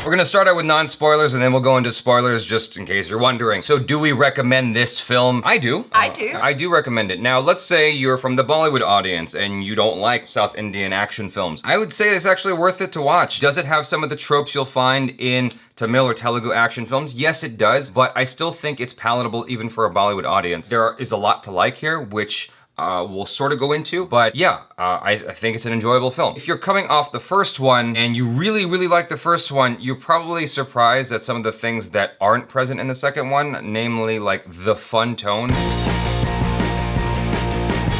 We're gonna start out with non-spoilers and then we'll go into spoilers just in case you're wondering. So do we recommend this film? I do. I do. I do recommend it. Now, let's say you're from the Bollywood audience and you don't like South Indian action films. I would say it's actually worth it to watch. Does it have some of the tropes you'll find in Tamil or Telugu action films? Yes, it does, but I still think it's palatable even for a Bollywood audience. There is a lot to like here, which we'll sort of go into, but yeah, I think it's an enjoyable film. If you're coming off the first one and you really, really like the first one, you're probably surprised at some of the things that aren't present in the second one, namely like the fun tone.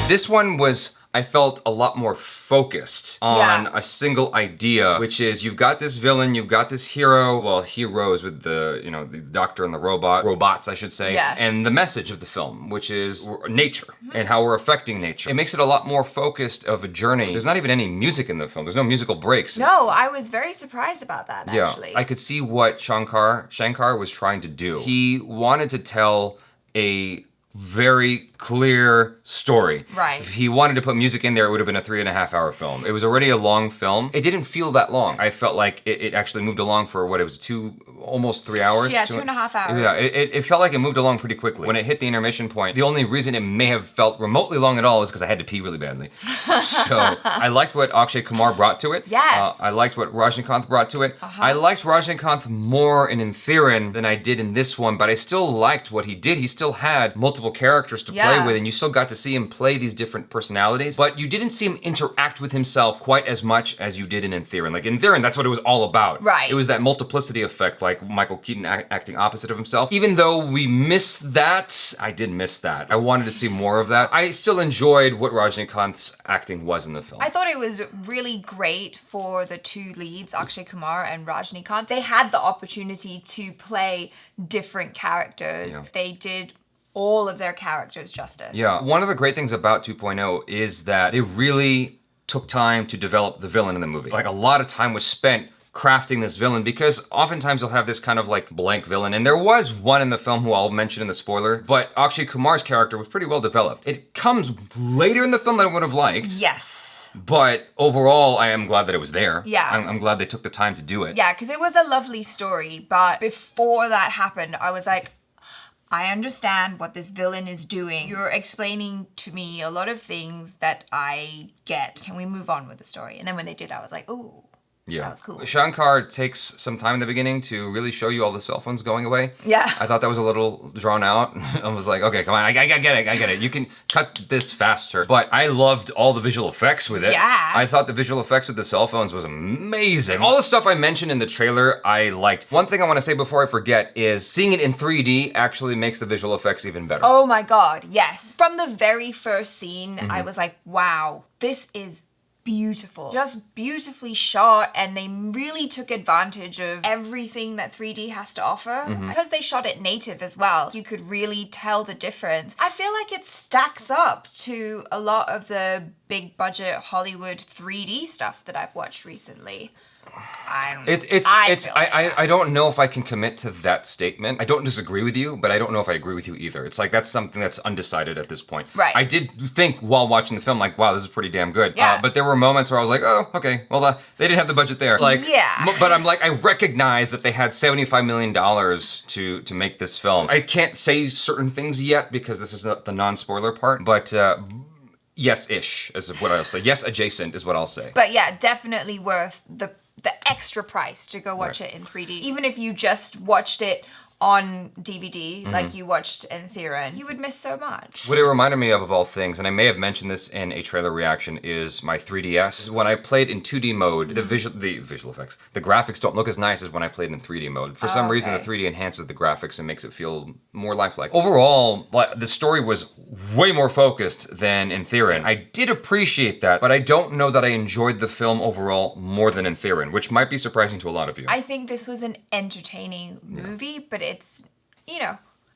This one was, I felt, a lot more focused on a single idea, which is you've got this villain, you've got this hero, well, heroes with the, you know, the doctor and the robots, I should say, and the message of the film, which is nature and how we're affecting nature. It makes it a lot more focused of a journey. There's not even any music in the film. There's no musical breaks. No, I was very surprised about that, actually. Yeah, I could see what Shankar was trying to do. He wanted to tell a very clear story. Right. If he wanted to put music in there, it would have been a 3.5-hour film. It was already a long film. It didn't feel that long. I felt like it actually moved along for what, it was almost 3 hours? Yeah, 2.5 hours. Yeah, it felt like it moved along pretty quickly. When it hit the intermission point, the only reason it may have felt remotely long at all is because I had to pee really badly. So I liked what Akshay Kumar brought to it. Yes. I liked what Rajinikanth brought to it. I liked Rajinikanth more in Thiran than I did in this one, but I still liked what he did. He still had multiple characters to play with, and you still got to see him play these different personalities, but you didn't see him interact with himself quite as much as you did in Thiran. Like in Thiran, that's what it was all about. Right. It was that multiplicity effect, like Michael Keaton acting opposite of himself. Even though we missed that, I did miss that. I wanted to see more of that. I still enjoyed what Rajinikanth's acting was in the film. I thought it was really great for the two leads, Akshay Kumar and Rajinikanth. They had the opportunity to play different characters. Yeah. They did all of their characters justice. Yeah, one of the great things about 2.0 is that they really took time to develop the villain in the movie. Like a lot of time was spent crafting this villain, because oftentimes you'll have this kind of like blank villain, and there was one in the film who I'll mention in the spoiler, but Akshay Kumar's character was pretty well developed. It comes later in the film than I would have liked. Yes. But overall, I am glad that it was there. Yeah. I'm glad they took the time to do it. Yeah, because it was a lovely story, but before that happened, I was like, I understand what this villain is doing. You're explaining to me a lot of things that I get. Can we move on with the story? And then when they did, I was like, ooh. Yeah. That was cool. Shankar takes some time in the beginning to really show you all the cell phones going away. Yeah. I thought that was a little drawn out. I was like, okay, come on, I get it. You can cut this faster. But I loved all the visual effects with it. Yeah. I thought the visual effects with the cell phones was amazing. All the stuff I mentioned in the trailer, I liked. One thing I want to say before I forget is seeing it in 3D actually makes the visual effects even better. Oh my God, yes. From the very first scene, I was like, wow, this is beautiful. Just beautifully shot, and they really took advantage of everything that 3D has to offer. Because they shot it native as well, you could really tell the difference. I feel like it stacks up to a lot of the big budget Hollywood 3D stuff that I've watched recently. I don't know if I can commit to that statement. I don't disagree with you, but I don't know if I agree with you either. It's like that's something that's undecided at this point. Right. I did think while watching the film, like, wow, this is pretty damn good. Yeah. But there were moments where I was like, oh, okay, well, they didn't have the budget there. Like, yeah. But I'm like, I recognize that they had $75 million to make this film. I can't say certain things yet because this is the non-spoiler part, but yes-ish is what I'll say. Yes, adjacent is what I'll say. But yeah, definitely worth the extra price to go watch it in 3D. Even if you just watched it on DVD, like you watched in Thiran, you would miss so much. What it reminded me of all things, and I may have mentioned this in a trailer reaction, is my 3DS. When I played in 2D mode, the visual effects, the graphics don't look as nice as when I played in 3D mode. For some reason, the 3D enhances the graphics and makes it feel more lifelike. Overall, the story was way more focused than in Thiran. I did appreciate that, but I don't know that I enjoyed the film overall more than in Thiran, which might be surprising to a lot of you. I think this was an entertaining movie, but it's,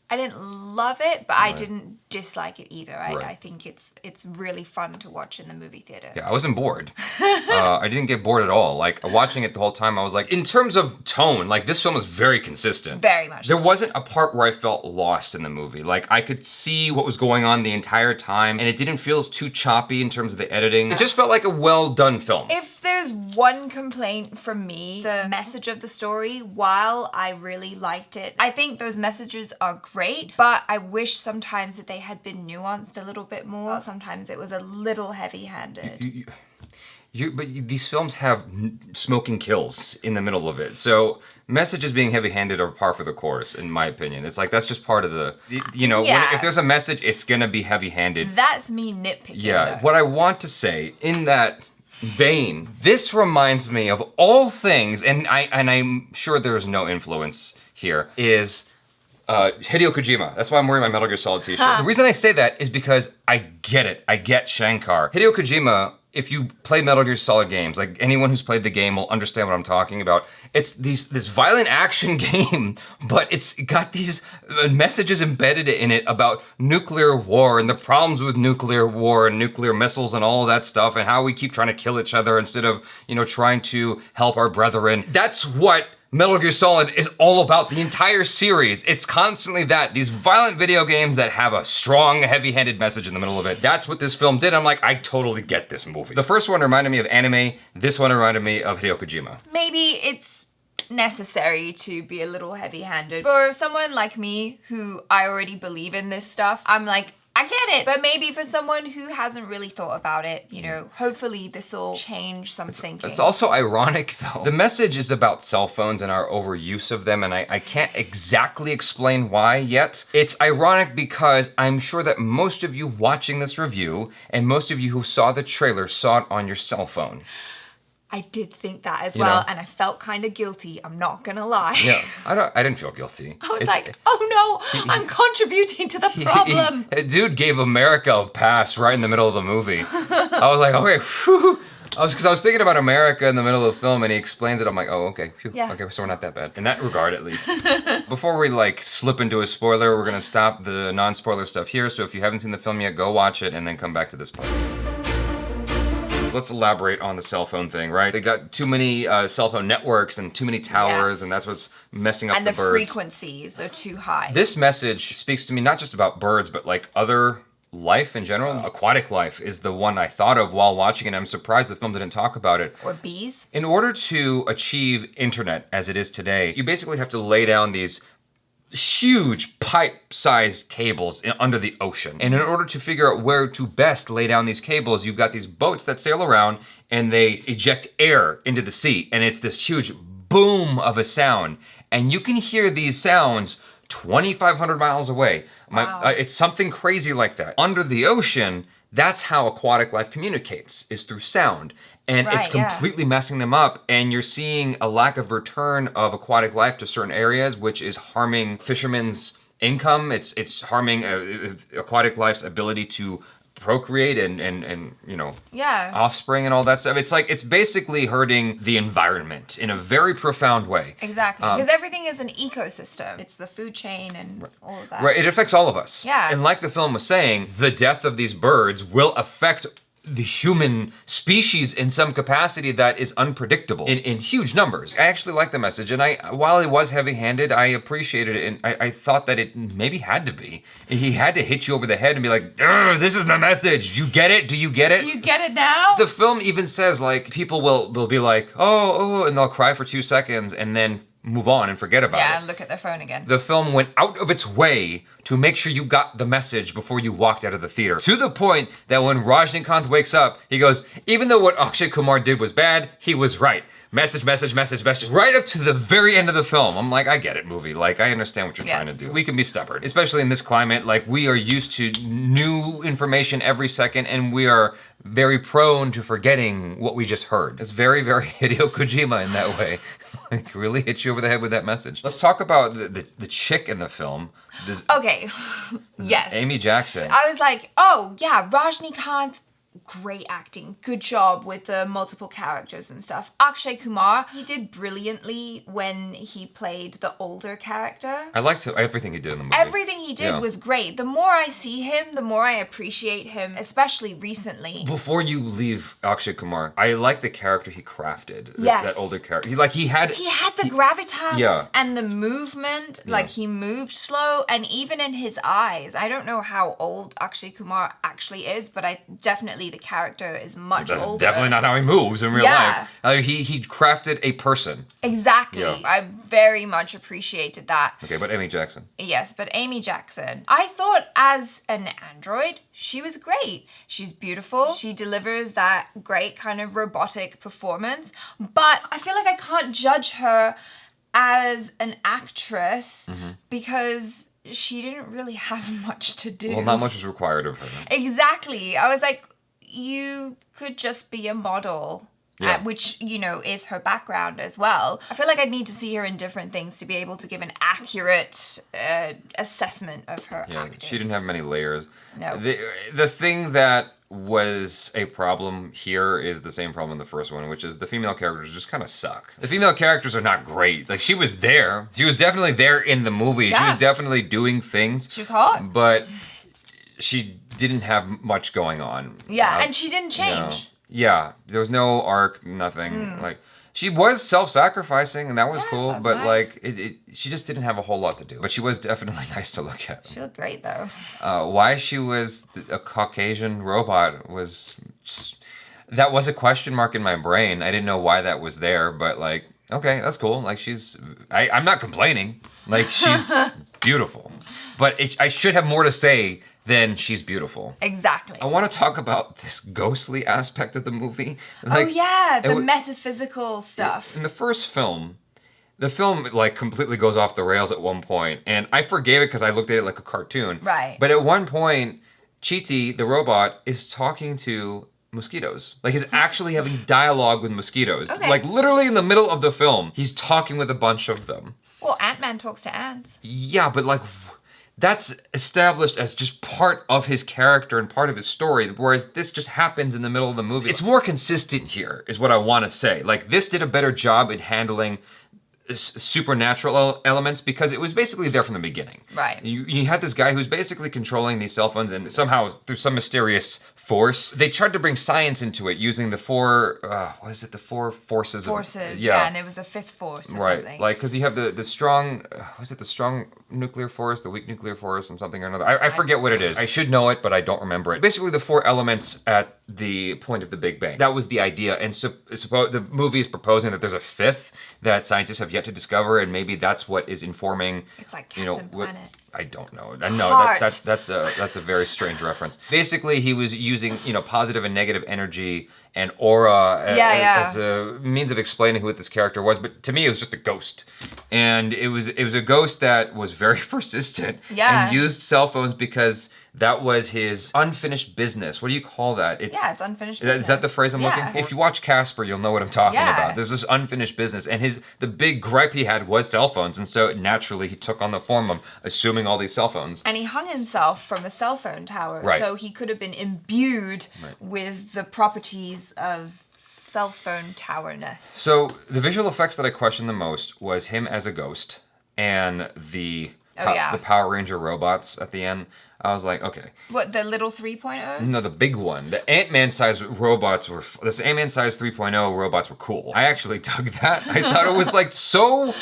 I didn't love it, but I didn't dislike it either. I think it's really fun to watch in the movie theater. Yeah, I wasn't bored. I didn't get bored at all. Like, watching it the whole time, I was like, in terms of tone, like, this film is very consistent. Very much. There wasn't a part where I felt lost in the movie. Like, I could see what was going on the entire time, and it didn't feel too choppy in terms of the editing. It just felt like a well-done film. If there's one complaint from me, the message of the story, while I really liked it, I think those messages are great, but I wish sometimes that they had been nuanced a little bit more. Sometimes it was a little heavy-handed. But these films have smoking kills in the middle of it. So messages being heavy-handed are par for the course, in my opinion. It's like, that's just part of the, if there's a message, it's gonna be heavy-handed. That's me nitpicking. Yeah, what I want to say in that vein, this reminds me of all things, and I'm sure there's no influence here, is Hideo Kojima. That's why I'm wearing my Metal Gear Solid t-shirt. The reason I say that is because I get it. I get Shankar. Hideo Kojima, if you play Metal Gear Solid games, like anyone who's played the game will understand what I'm talking about. It's this violent action game, but it's got these messages embedded in it about nuclear war and the problems with nuclear war and nuclear missiles and all of that stuff, and how we keep trying to kill each other instead of, trying to help our brethren. That's what Metal Gear Solid is all about, the entire series. It's constantly that. These violent video games that have a strong, heavy-handed message in the middle of it. That's what this film did. I'm like, I totally get this movie. The first one reminded me of anime. This one reminded me of Hideo Kojima. Maybe it's necessary to be a little heavy-handed. For someone like me, who I already believe in this stuff, I'm like, I get it. But maybe for someone who hasn't really thought about it, hopefully this will change some thinking. It's also ironic, though. The message is about cell phones and our overuse of them, and I can't exactly explain why yet. It's ironic because I'm sure that most of you watching this review, and most of you who saw the trailer, saw it on your cell phone. I did think that as well, and I felt kind of guilty, I'm not gonna lie. Yeah, I didn't feel guilty. I was like, oh no, I'm contributing to the problem. Dude gave America a pass right in the middle of the movie. I was like, okay, whew. Because I was thinking about America in the middle of the film, and he explains it. I'm like, oh, okay, phew. Yeah. Okay, so we're not that bad. In that regard, at least. Before we slip into a spoiler, we're gonna stop the non-spoiler stuff here. So if you haven't seen the film yet, go watch it and then come back to this part. Let's elaborate on the cell phone thing, right? They got too many cell phone networks and too many towers, and that's what's messing up the birds. And the frequencies are too high. This message speaks to me not just about birds, but like other life in general. Aquatic life is the one I thought of while watching it. I'm surprised the film didn't talk about it. Or bees. In order to achieve internet as it is today, you basically have to lay down these huge pipe-sized cables under the ocean. And in order to figure out where to best lay down these cables, you've got these boats that sail around and they eject air into the sea. And it's this huge boom of a sound. And you can hear these sounds 2,500 miles away. Wow. It's something crazy like that. Under the ocean, that's how aquatic life communicates, is through sound. And it's completely messing them up, and you're seeing a lack of return of aquatic life to certain areas, which is harming fishermen's income. It's harming aquatic life's ability to procreate and offspring and all that stuff. It's basically hurting the environment in a very profound way. Exactly, because everything is an ecosystem. It's the food chain and all of that. Right, it affects all of us. Yeah. And like the film was saying, the death of these birds will affect the human species in some capacity that is unpredictable in huge numbers. I actually like the message, and while it was heavy-handed, I appreciated it, and I thought that it maybe had to be. He had to hit you over the head and be like, this is the message. You get it? Do you get it? Do you get it now? The film even says, people will be like, oh, and they'll cry for 2 seconds, and then move on and forget about it. Yeah, and look at their phone again. The film went out of its way to make sure you got the message before you walked out of the theater. To the point that when Rajinikanth wakes up, he goes, even though what Akshay Kumar did was bad, he was right. Message, message, message, message, right up to the very end of the film. I'm like, I get it, movie. I understand what you're trying to do. We can be stubborn, especially in this climate. We are used to new information every second, and we are very prone to forgetting what we just heard. It's very, very Hideo Kojima in that way. Really hit you over the head with that message. Let's talk about the chick in the film. Okay, yes. Amy Jackson. I was like, oh yeah, Rajinikanth, great acting. Good job with the multiple characters and stuff. Akshay Kumar, he did brilliantly when he played the older character. I liked everything he did in the movie. Everything he did was great. The more I see him, the more I appreciate him, especially recently. Before you leave Akshay Kumar, I like the character he crafted. Yes. That older character. He had the gravitas and the movement. Like, he moved slow, and even in his eyes. I don't know how old Akshay Kumar actually is, but I definitely the character is much older. That's definitely not how he moves in real life. He crafted a person. Exactly. Yeah. I very much appreciated that. Okay, but Amy Jackson. Yes, but Amy Jackson. I thought as an android, she was great. She's beautiful. She delivers that great kind of robotic performance. But I feel like I can't judge her as an actress because she didn't really have much to do. Well, not much was required of her. Exactly. I was like, you could just be a model. Which, you know, is her background as well. I feel like I'd need to see her in different things to be able to give an accurate assessment of her acting. She didn't have many layers. No. The thing that was a problem here is the same problem in the first one, which is the female characters just kind of suck. The female characters are not great. Like, she was there. She was definitely there in the movie. Yeah. She was definitely doing things. She was hot. But she didn't have much going on. Yeah, and she didn't change. Yeah, there was no arc, nothing. Like, she was self-sacrificing, and that was cool, that was but nice. like, she just didn't have a whole lot to do. But she was definitely nice to look at. She looked great, though. Why she was a Caucasian robot was that was a question mark in my brain. I didn't know why that was there, but like, okay, that's cool. Like, I'm not complaining. Like, she's beautiful. But I should have more to say than she's beautiful. Exactly. I want to talk about this ghostly aspect of the movie. Like, the metaphysical stuff. In the first film, the film like completely goes off the rails at one point, and I forgave it because I looked at it like a cartoon. Right. But at one point, Chiti, the robot, is talking to mosquitoes. Like, he's actually having dialogue with mosquitoes. Okay. Like, literally in the middle of the film, he's talking with a bunch of them. Well, Ant-Man talks to ants. Yeah, but like, that's established as just part of his character and part of his story, whereas this just happens in the middle of the movie. It's more consistent here, is what I want to say. Like, this did a better job in handling supernatural elements because it was basically there from the beginning. Right. You had this guy who's basically controlling these cell phones, and somehow, through some mysterious force, they tried to bring science into it using the four, the four forces? Forces, yeah, and there was a fifth force or something. Right, like, because you have the strong, the strong nuclear force, the weak nuclear force, and something or another. I forget what it is. I should know it, but I don't remember it. Basically, the four elements at the point of the Big Bang. That was the idea, and the movie is proposing that there's a fifth that scientists have yet to discover, and maybe that's what is informing. It's like Captain Planet. I don't know. I know that's a very strange reference. Basically, he was using positive and negative energy and aura as a means of explaining who this character was. But to me, it was just a ghost, and it was a ghost that was very persistent and used cell phones because that was his unfinished business. What do you call that? It's unfinished business. Is that the phrase I'm looking for? If you watch Casper, you'll know what I'm talking about. There's this unfinished business, and the big gripe he had was cell phones, and so naturally he took on the form of assuming all these cell phones. And he hung himself from a cell phone tower, so he could have been imbued with the properties of cell phone towerness. So the visual effects that I questioned the most was him as a ghost and the Power Ranger robots at the end. I was like, okay. What, the little 3.0s? No, the big one. The Ant-Man size robots were... This Ant-Man size 3.0 robots were cool. I actually dug that. I thought it was like so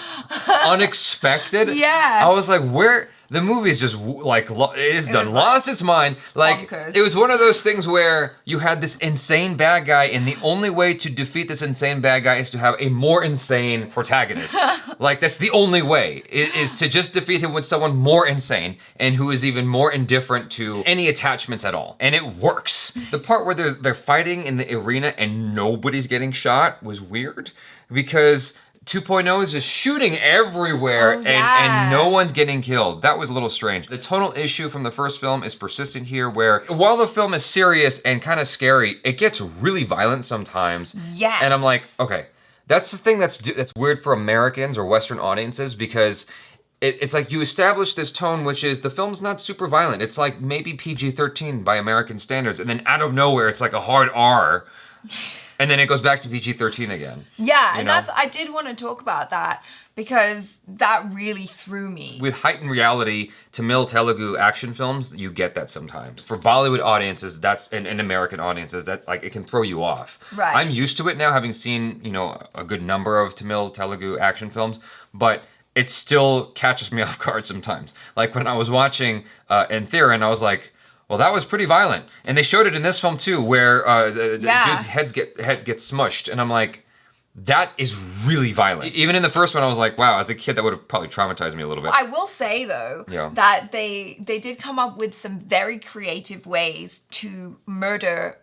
unexpected. Yeah. I was like, where... The movie's just like, lost its mind. Like, bonkers. It was one of those things where you had this insane bad guy, and the only way to defeat this insane bad guy is to have a more insane protagonist. Like, that's the only way, is to just defeat him with someone more insane and who is even more indifferent to any attachments at all. And it works. The part where they're fighting in the arena and nobody's getting shot was weird because 2.0 is just shooting everywhere and no one's getting killed. That was a little strange. The tonal issue from the first film is persistent here where while the film is serious and kind of scary, it gets really violent sometimes. Yes. And I'm like, okay, that's the thing that's weird for Americans or Western audiences because it's like you establish this tone, which is the film's not super violent. It's like maybe PG-13 by American standards, and then out of nowhere, it's like a hard R, and then it goes back to PG-13 again. Yeah, and I did want to talk about that because that really threw me. With heightened reality, Tamil Telugu action films, you get that sometimes. For Bollywood audiences, and American audiences, that like it can throw you off. Right. I'm used to it now, having seen a good number of Tamil Telugu action films, but it still catches me off guard sometimes. Like when I was watching Enthiran, I was like, well, that was pretty violent. And they showed it in this film too, where the dude's head gets smushed. And I'm like, that is really violent. Even in the first one, I was like, wow, as a kid, that would have probably traumatized me a little bit. I will say, though, that they did come up with some very creative ways to murder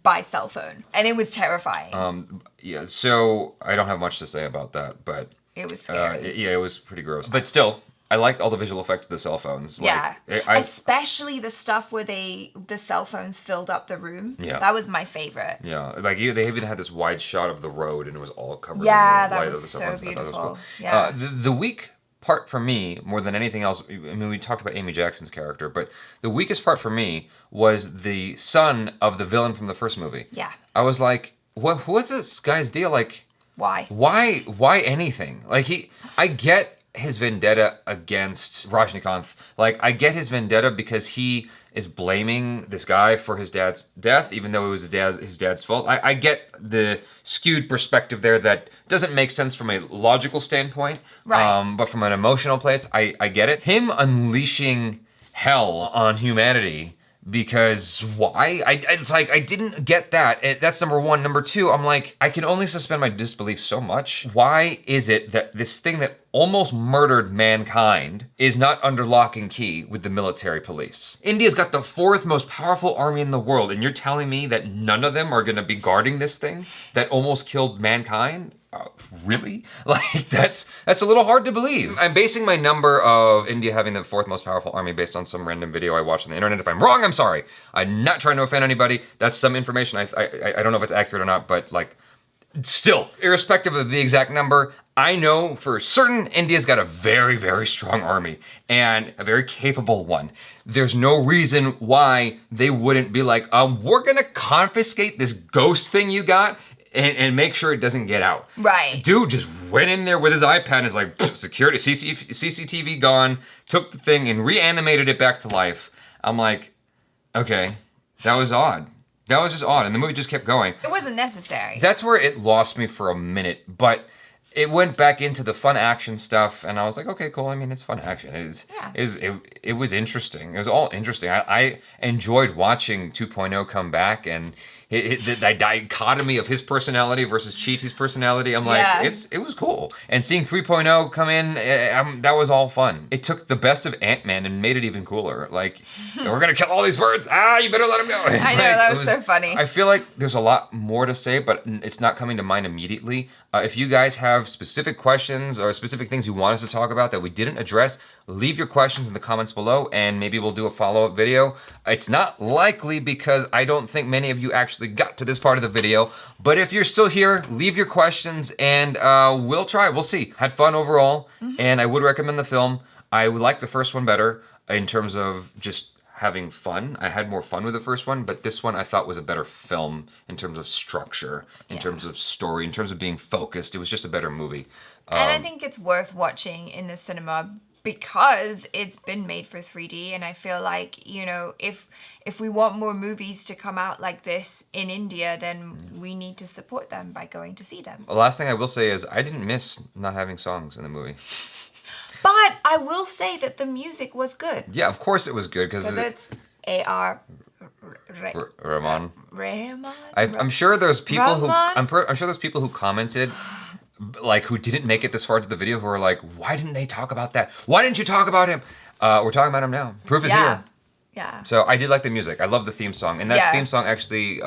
by cell phone. And it was terrifying. So I don't have much to say about that, but... It was scary. It was pretty gross. But still, I liked all the visual effects of the cell phones. Yeah. Especially the stuff where the cell phones filled up the room. Yeah. That was my favorite. Yeah. Like, they even had this wide shot of the road, and it was all covered in the that light was of the cell so phones. beautiful. That was cool. Yeah. The weak part for me, more than anything else, I mean, we talked about Amy Jackson's character, but the weakest part for me was the son of the villain from the first movie. Yeah. I was like, what's this guy's deal? Like... Why? Why anything? Like I get his vendetta against Rajinikanth. Like I get his vendetta because he is blaming this guy for his dad's death, even though it was his dad's fault. I get the skewed perspective there that doesn't make sense from a logical standpoint. Right. But from an emotional place, I get it. Him unleashing hell on humanity. Because why? It's like, I didn't get that. That's number one. Number two, I'm like, I can only suspend my disbelief so much. Why is it that this thing that almost murdered mankind is not under lock and key with the military police? India's got the fourth most powerful army in the world, and you're telling me that none of them are gonna be guarding this thing that almost killed mankind? Really? Like, that's a little hard to believe. I'm basing my number of India having the fourth most powerful army based on some random video I watched on the internet. If I'm wrong, I'm sorry. I'm not trying to offend anybody. That's some information. I don't know if it's accurate or not, but like, still, irrespective of the exact number, I know for certain India's got a very, very strong army and a very capable one. There's no reason why they wouldn't be like, we're gonna confiscate this ghost thing you got and make sure it doesn't get out. Right. Dude just went in there with his iPad and is like, security, CCTV gone, took the thing and reanimated it back to life. I'm like, okay, that was odd. That was just odd, and the movie just kept going. It wasn't necessary. That's where it lost me for a minute, but it went back into the fun action stuff, and I was like, okay, cool. I mean, it's fun action. It was interesting. It was all interesting. I enjoyed watching 2.0 come back, and the dichotomy of his personality versus Cheety's personality. I'm like, it was cool. And seeing 3.0 come in, that was all fun. It took the best of Ant-Man and made it even cooler. Like, we're gonna kill all these birds. You better let them go. I know, that was so funny. I feel like there's a lot more to say, but it's not coming to mind immediately. If you guys have specific questions or specific things you want us to talk about that we didn't address, leave your questions in the comments below, and maybe we'll do a follow-up video. It's not likely because I don't think many of you actually got to this part of the video, but if you're still here, leave your questions, and we'll try. We'll see. Had fun overall, and I would recommend the film. I would like the first one better in terms of just having fun. I had more fun with the first one, but this one I thought was a better film in terms of structure, in terms of story, in terms of being focused. It was just a better movie. And I think it's worth watching in the cinema because it's been made for 3D, and I feel like, if we want more movies to come out like this in India, then we need to support them by going to see them. The last thing I will say is I didn't miss not having songs in the movie. But I will say that the music was good. Yeah, of course it was good because it's A.R. Rahman. Rahman. I'm sure there's people who I'm sure there's people who commented, like, who didn't make it this far into the video, who are like, why didn't they talk about that? Why didn't you talk about him? We're talking about him now. Proof is here. Yeah. So I did like the music. I love the theme song, and that theme song actually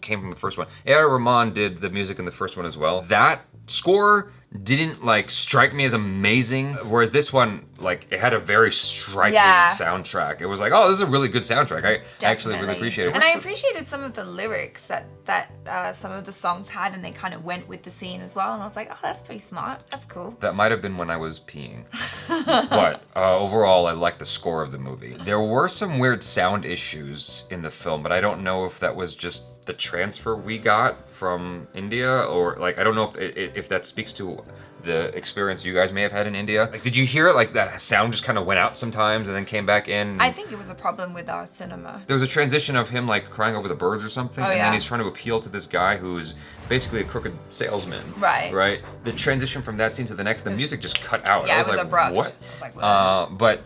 came from the first one. A.R. Rahman did the music in the first one as well. That score didn't like strike me as amazing, whereas this one, like, it had a very striking soundtrack. It was like, oh, this is a really good soundtrack. I actually really appreciate it. And I appreciated some of the lyrics that some of the songs had, and they kind of went with the scene as well. And I was like, oh, that's pretty smart. That's cool. That might have been when I was peeing. But overall, I like the score of the movie. There were some weird sound issues in the film, but I don't know if that was just the transfer we got from India, or like I don't know if that speaks to the experience you guys may have had in India. Like, did you hear it? Like that sound just kind of went out sometimes and then came back in. I think it was a problem with our cinema. There was a transition of him like crying over the birds or something, and yeah. then he's trying to appeal to this guy who's basically a crooked salesman. Right. Right. The transition from that scene to the next, the music just cut out. Yeah, I it was like, abrupt. What? I was like, what? But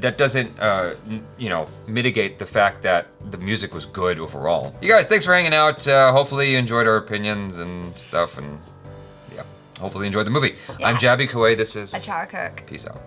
that doesn't, mitigate the fact that the music was good overall. You guys, thanks for hanging out. Hopefully you enjoyed our opinions and stuff, and yeah, hopefully you enjoyed the movie. Yeah. I'm Jaby KOAY. This is ACHARA KIRK. Peace out.